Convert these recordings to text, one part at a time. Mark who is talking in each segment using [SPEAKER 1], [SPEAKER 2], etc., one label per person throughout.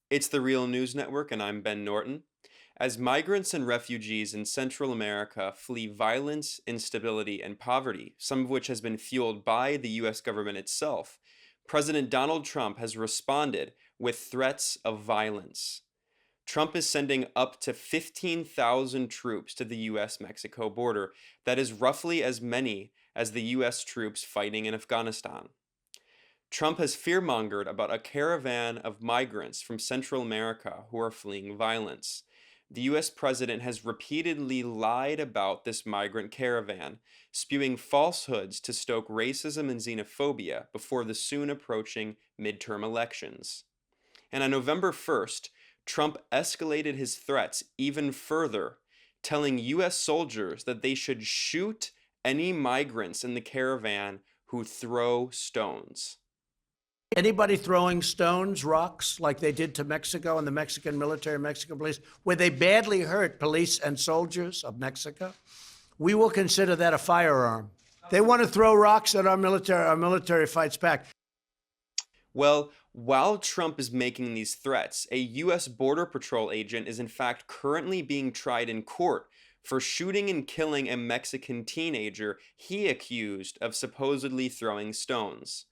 [SPEAKER 1] It's the Real News Network, and I'm Ben Norton. As migrants and refugees in Central America flee violence, instability, and poverty, some of which has been fueled by the US government itself, President Donald Trump has responded with threats of violence. Trump is sending up to 15,000 troops to the US Mexico border. That is roughly as many as the US troops fighting in Afghanistan. Trump has fearmongered about a caravan of migrants from Central America who are fleeing violence. The US president has repeatedly lied about this migrant caravan, spewing falsehoods to stoke racism and xenophobia before the soon approaching midterm elections. And on November 1st, Trump escalated his threats even further, telling US soldiers that they should shoot any migrants in the caravan who throw stones.
[SPEAKER 2] Anybody throwing stones, rocks, like they did to Mexico and the Mexican military, Mexican police, where they badly hurt police and soldiers of Mexico, we will consider that a firearm. They want to throw rocks at our military fights back.
[SPEAKER 1] Well, while Trump is making these threats, a US Border Patrol agent is in fact currently being tried in court for shooting and killing a Mexican teenager he accused of supposedly throwing stones.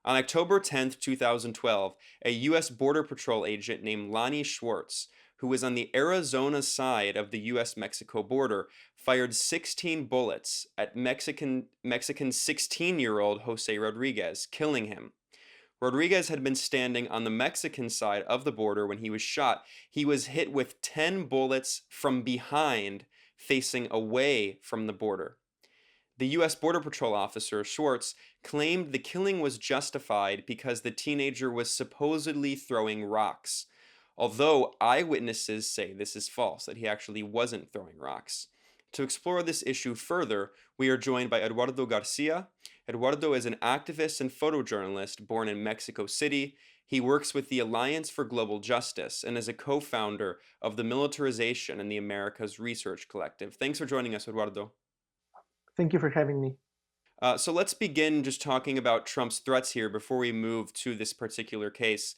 [SPEAKER 1] On October 10th, 2012, a U.S. Border Patrol agent named Lonnie Schwartz, who was on the Arizona side of the U.S.-Mexico border, fired 16 bullets at Mexican 16-year-old Jose Rodriguez, killing him. Rodriguez had been standing on the Mexican side of the border when he was shot. He was hit with 10 bullets from behind, facing away from the border. The U.S. Border Patrol officer, Schwartz, claimed the killing was justified because the teenager was supposedly throwing rocks, although eyewitnesses say this is false, that he actually wasn't throwing rocks. To explore this issue further, we are joined by Eduardo García. Eduardo is an activist and photojournalist born in Mexico City. He works with the Alliance for Global Justice and is a co-founder of the Militarization in the Americas Research Collective. Thanks for joining us, Eduardo.
[SPEAKER 3] Thank you for having me.
[SPEAKER 1] So let's begin just talking about Trump's threats here before we move to this particular case.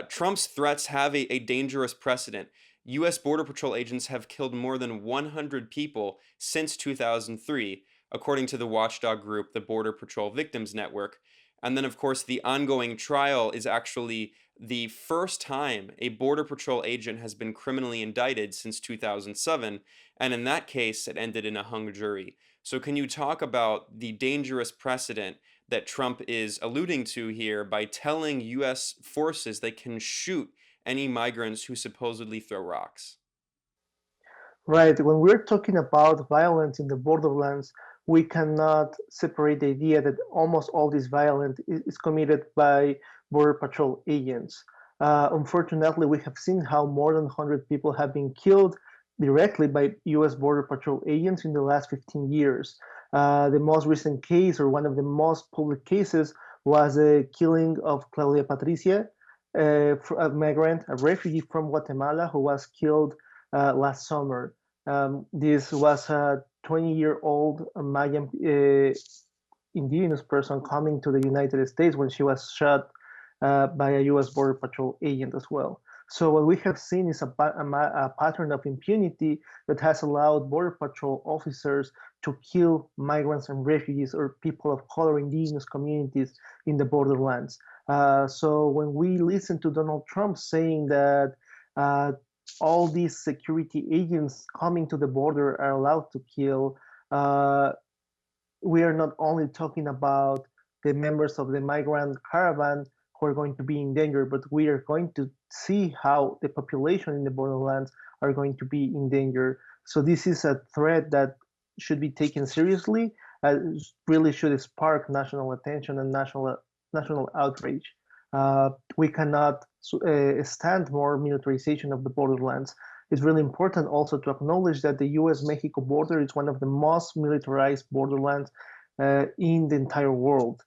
[SPEAKER 1] Trump's threats have a dangerous precedent. U.S. Border Patrol agents have killed more than 100 people since 2003, according to the watchdog group, the Border Patrol Victims Network. And then, of course, the ongoing trial is actually the first time a Border Patrol agent has been criminally indicted since 2007. And in that case, it ended in a hung jury. So can you talk about the dangerous precedent that Trump is alluding to here by telling U.S. forces they can shoot any migrants who supposedly throw rocks?
[SPEAKER 3] Right. When we're talking about violence in the borderlands, we cannot separate the idea that almost all this violence is committed by Border Patrol agents. Unfortunately, we have seen how more than 100 people have been killed directly by US Border Patrol agents in the last 15 years. The most recent case, or one of the most public cases, was a killing of Claudia Patricia, a migrant, a refugee from Guatemala who was killed last summer. This was a 20-year-old Mayan indigenous person coming to the United States when she was shot by a US Border Patrol agent as well. So what we have seen is a pattern of impunity that has allowed Border Patrol officers to kill migrants and refugees or people of color, indigenous communities in the borderlands. So when we listen to Donald Trump saying that all these security agents coming to the border are allowed to kill, we are not only talking about the members of the migrant caravan who are going to be in danger, but we are going to see how the population in the borderlands are going to be in danger. So this is a threat that should be taken seriously, really should spark national attention and national outrage. We cannot stand more militarization of the borderlands. It's really important also to acknowledge that the US-Mexico border is one of the most militarized borderlands in the entire world.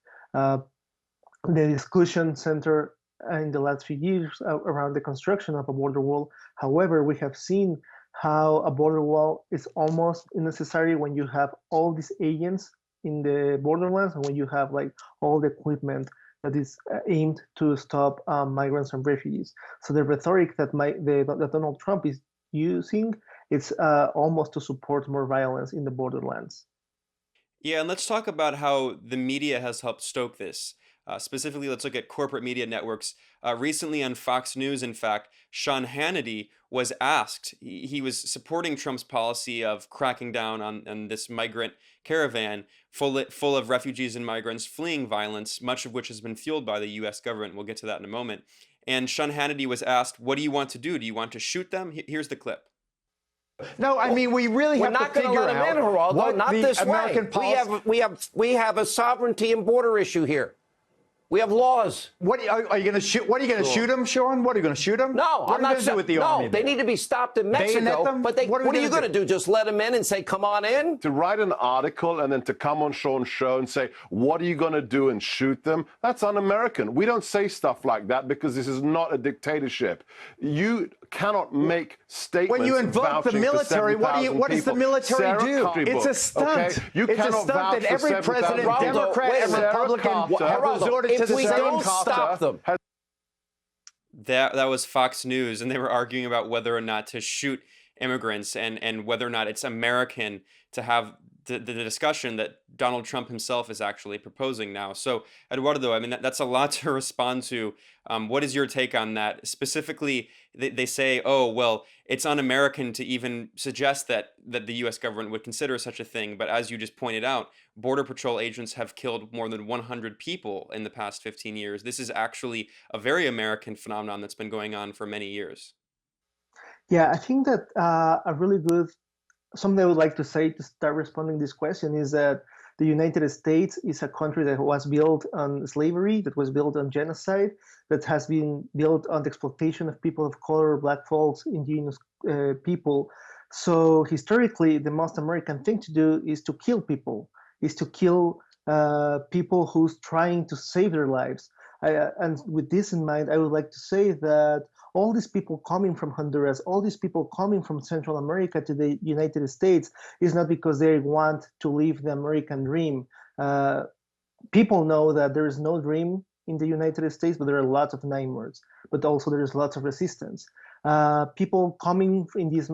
[SPEAKER 3] The discussion centered in the last few years around the construction of a border wall. However, we have seen how a border wall is almost unnecessary when you have all these agents in the borderlands, and when you have like all the equipment that is aimed to stop migrants and refugees. So the rhetoric that that Donald Trump is using, it's almost to support more violence in the borderlands.
[SPEAKER 1] Yeah, and let's talk about how the media has helped stoke this. Specifically, let's look at corporate media networks. Recently on Fox News, in fact, Sean Hannity was asked, he was supporting Trump's policy of cracking down on this migrant caravan full of refugees and migrants fleeing violence, much of which has been fueled by the US government. We'll get to that in a moment. And Sean Hannity was asked, what do you want to do? Do you want to shoot them? Here's the clip.
[SPEAKER 4] No, I mean, we really
[SPEAKER 5] We're
[SPEAKER 4] have to
[SPEAKER 5] not going to
[SPEAKER 4] figure
[SPEAKER 5] let them in,
[SPEAKER 4] out
[SPEAKER 5] Geraldo.
[SPEAKER 4] what
[SPEAKER 5] Not
[SPEAKER 4] the
[SPEAKER 5] this
[SPEAKER 4] American
[SPEAKER 5] way.
[SPEAKER 4] policy.
[SPEAKER 5] We have a sovereignty and border issue here. We have laws.
[SPEAKER 4] What are you going to shoot? What are you going to shoot them, Sean? What are you going to shoot them?
[SPEAKER 5] No,
[SPEAKER 4] what
[SPEAKER 5] I'm not
[SPEAKER 4] are you going to do with the army?
[SPEAKER 5] No, they need to be stopped in
[SPEAKER 4] Bayonet
[SPEAKER 5] Mexico.
[SPEAKER 4] them?
[SPEAKER 5] But
[SPEAKER 4] What are
[SPEAKER 5] what
[SPEAKER 4] we
[SPEAKER 5] are you
[SPEAKER 4] gonna
[SPEAKER 5] going to do? Just let them in and say, "Come on in"?
[SPEAKER 6] To write an article and then to come on Sean's show and say, what are you going to do, and shoot them? That's un-American. We don't say stuff like that because this is not a dictatorship. You cannot make statements.
[SPEAKER 4] When you invoke the military, what does the military do? It's a stunt.
[SPEAKER 6] Okay? You
[SPEAKER 4] it's a
[SPEAKER 6] cannot
[SPEAKER 4] stunt
[SPEAKER 6] vouch
[SPEAKER 4] that
[SPEAKER 6] for
[SPEAKER 4] every
[SPEAKER 6] 7,000
[SPEAKER 4] president,
[SPEAKER 6] people.
[SPEAKER 4] Democrat and
[SPEAKER 6] Sarah
[SPEAKER 4] Republican,
[SPEAKER 6] Carter
[SPEAKER 4] have resorted to
[SPEAKER 5] if
[SPEAKER 4] the
[SPEAKER 5] we
[SPEAKER 4] same
[SPEAKER 5] don't
[SPEAKER 4] stunt.
[SPEAKER 5] stop them.
[SPEAKER 1] That was Fox News, and they were arguing about whether or not to shoot immigrants and whether or not it's American to have the discussion that Donald Trump himself is actually proposing now. So, Eduardo, I mean, that's a lot to respond to. What is your take on that? Specifically, they say, oh, well, it's un-American to even suggest that the U.S. government would consider such a thing. But as you just pointed out, Border Patrol agents have killed more than 100 people in the past 15 years. This is actually a very American phenomenon that's been going on for many years.
[SPEAKER 3] Yeah, I think that a really good something I would like to say to start responding to this question is that the United States is a country that was built on slavery, that was built on genocide, that has been built on the exploitation of people of color, black folks, indigenous people. So historically, the most American thing to do is to kill people, is to kill people who's trying to save their lives. And with this in mind, I would like to say that all these people coming from Honduras, all these people coming from Central America to the United States is not because they want to live the American dream. People know that there is no dream in the United States, but there are lots of nightmares, but also there is lots of resistance. People coming in this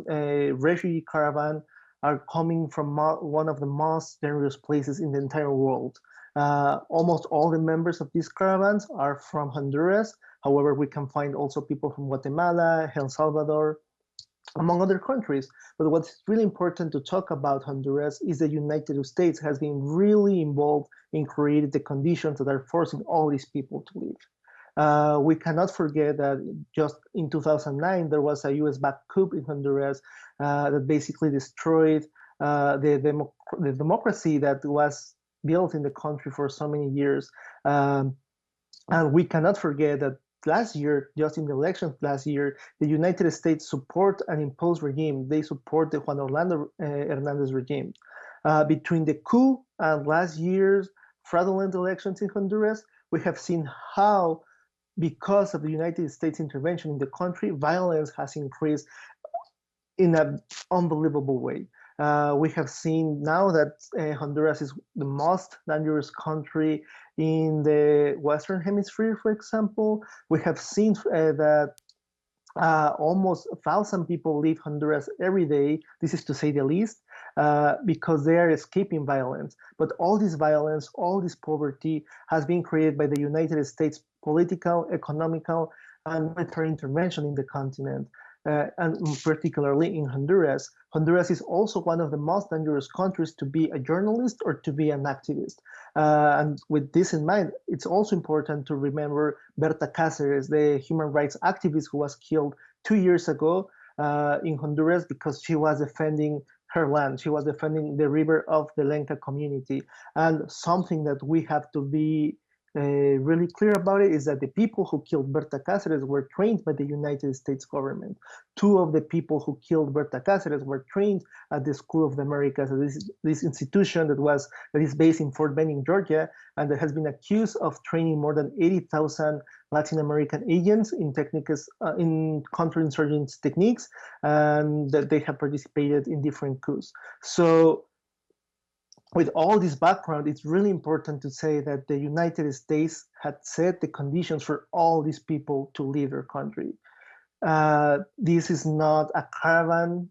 [SPEAKER 3] refugee caravan are coming from one of the most dangerous places in the entire world. Almost all the members of these caravans are from Honduras. However, we can find also people from Guatemala, El Salvador, among other countries. But what's really important to talk about Honduras is the United States has been really involved in creating the conditions that are forcing all these people to leave. We cannot forget that just in 2009, there was a US-backed coup in Honduras that basically destroyed the democracy that was built in the country for so many years. And we cannot forget that last year, just in the elections last year, the United States support an imposed regime. They support the Juan Orlando Hernandez regime. Between the coup and last year's fraudulent elections in Honduras, we have seen how, because of the United States intervention in the country, violence has increased in an unbelievable way. We have seen now that Honduras is the most dangerous country in the Western Hemisphere, for example. We have seen that almost 1,000 people leave Honduras every day. This is to say the least, because they are escaping violence. But all this violence, all this poverty has been created by the United States political, economical, and military intervention in the continent. And particularly in Honduras. Honduras is also one of the most dangerous countries to be a journalist or to be an activist. And with this in mind, it's also important to remember Berta Cáceres, the human rights activist who was killed 2 years ago in Honduras because she was defending her land. She was defending the river of the Lenca community. And something that we have to be really clear about it is that the people who killed Berta Cáceres were trained by the United States government. 2 of the people who killed Berta Cáceres were trained at the School of the Americas, this institution that is based in Fort Benning, Georgia, and that has been accused of training more than 80,000 Latin American agents in in counterinsurgency techniques, and that they have participated in different coups. So with all this background, it's really important to say that the United States had set the conditions for all these people to leave their country. This is not a caravan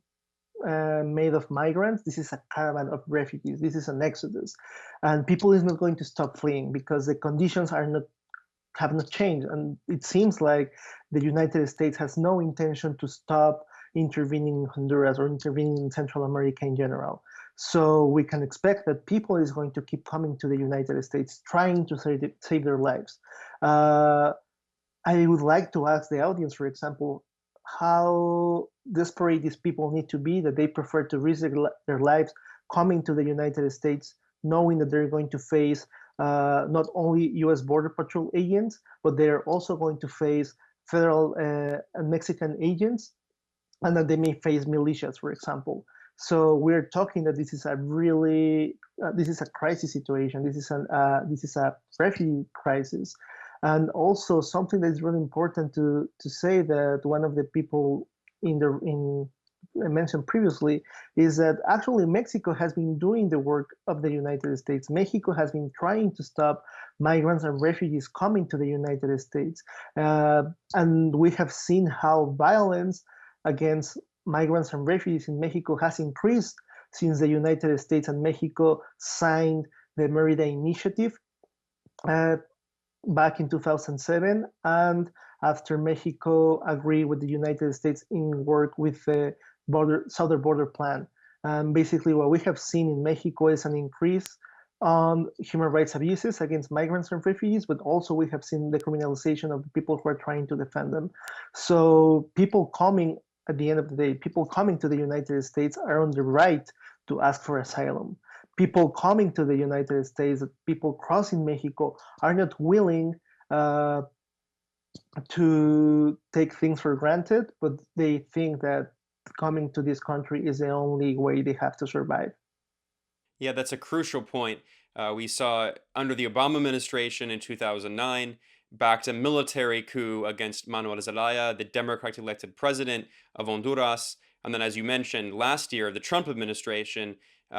[SPEAKER 3] made of migrants. This is a caravan of refugees. This is an exodus, and people is not going to stop fleeing because the conditions have not changed. And it seems like the United States has no intention to stop intervening in Honduras or intervening in Central America in general. So we can expect that people is going to keep coming to the United States, trying to save their lives. I would like to ask the audience, for example, how desperate these people need to be that they prefer to risk their lives coming to the United States, knowing that they're going to face not only U.S. Border Patrol agents, but they're also going to face federal and Mexican agents, and that they may face militias, for example. So we're talking that this is a really this is a crisis situation. This is a refugee crisis, and also something that is really important to say that one of the people I mentioned previously is that actually Mexico has been doing the work of the United States. Mexico has been trying to stop migrants and refugees coming to the United States, and we have seen how violence against migrants and refugees in Mexico has increased since the United States and Mexico signed the Merida Initiative back in 2007, and after Mexico agreed with the United States in work with the Southern Border Plan. Basically, what we have seen in Mexico is an increase on human rights abuses against migrants and refugees, but also we have seen the criminalization of the people who are trying to defend them. So people coming, at the end of the day, people coming to the United States are on the right to ask for asylum. People coming to the United States, people crossing Mexico, are not willing to take things for granted, but they think that coming to this country is the only way they have to survive.
[SPEAKER 1] Yeah, that's a crucial point. We saw under the Obama administration in 2009, backed a military coup against Manuel Zelaya, the Democratic elected president of Honduras. And then, as you mentioned, last year, the Trump administration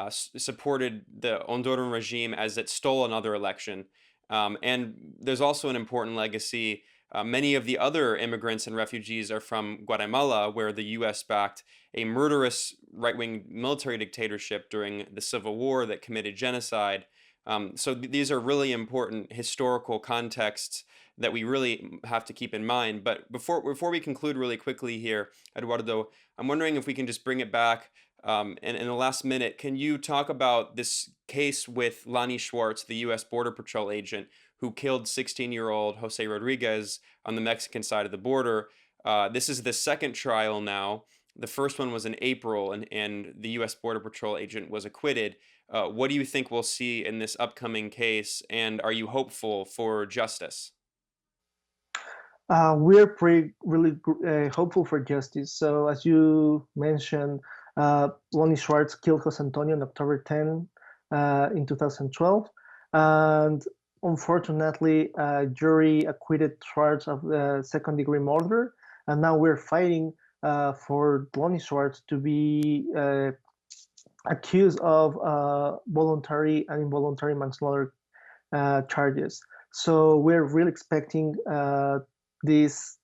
[SPEAKER 1] supported the Honduran regime as it stole another election. And there's also an important legacy. Many of the other immigrants and refugees are from Guatemala, where the U.S. backed a murderous right-wing military dictatorship during the Civil War that committed genocide. So these are really important historical contexts that we really have to keep in mind. But before we conclude really quickly here, Eduardo, I'm wondering if we can just bring it back. In the last minute, can you talk about this case with Lonnie Schwartz, the U.S. Border Patrol agent who killed 16-year-old Jose Rodriguez on the Mexican side of the border? This is the second trial now. The first one was in April, and the U.S. Border Patrol agent was acquitted. What do you think we'll see in this upcoming case, and are you hopeful for justice?
[SPEAKER 3] We're really hopeful for justice. So as you mentioned, Lonnie Schwartz killed Jose Antonio on October 10 in 2012. And unfortunately, a jury acquitted Schwartz of second-degree murder. And now we're fighting for Lonnie Schwartz to be accused of voluntary and involuntary manslaughter charges. So we're really expecting this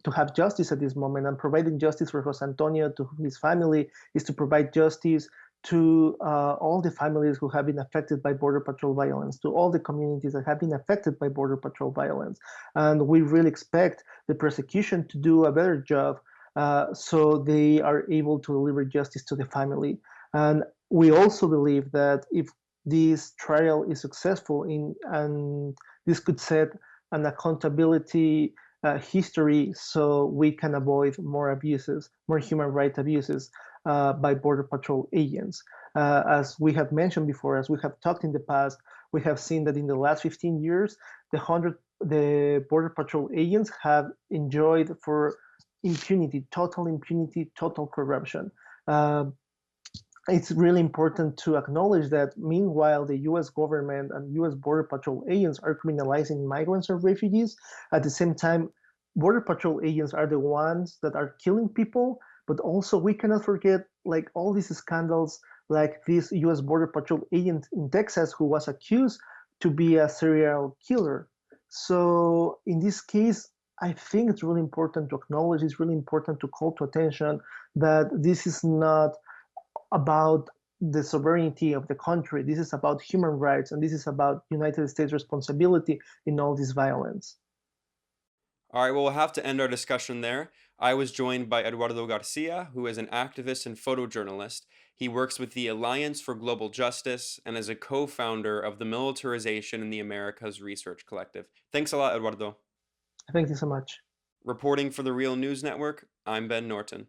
[SPEAKER 3] to have justice at this moment, and providing justice for Jose Antonio to his family is to provide justice to all the families who have been affected by Border Patrol violence, to all the communities that have been affected by Border Patrol violence. And we really expect the prosecution to do a better job so they are able to deliver justice to the family. And we also believe that if this trial is successful and this could set an accountability history so we can avoid more abuses, more human rights abuses by Border Patrol agents. As we have mentioned before, as we have talked in the past, we have seen that in the last 15 years, the Border Patrol agents have enjoyed for impunity, total corruption. It's really important to acknowledge that meanwhile the U.S. government and U.S. Border Patrol agents are criminalizing migrants or refugees, at the same time, Border Patrol agents are the ones that are killing people. But also we cannot forget like all these scandals like this US Border Patrol agent in Texas who was accused to be a serial killer. So in this case, I think it's really important to acknowledge, it's really important to call to attention that this is not about the sovereignty of the country. This is about human rights, and this is about United States responsibility in all this violence.
[SPEAKER 1] All right, well, we'll have to end our discussion there. I was joined by Eduardo García, who is an activist and photojournalist. He works with the Alliance for Global Justice and is a co-founder of the Militarization in the Americas Research Collective. Thanks a lot, Eduardo.
[SPEAKER 3] Thank you so much.
[SPEAKER 1] Reporting for the Real News Network, I'm Ben Norton.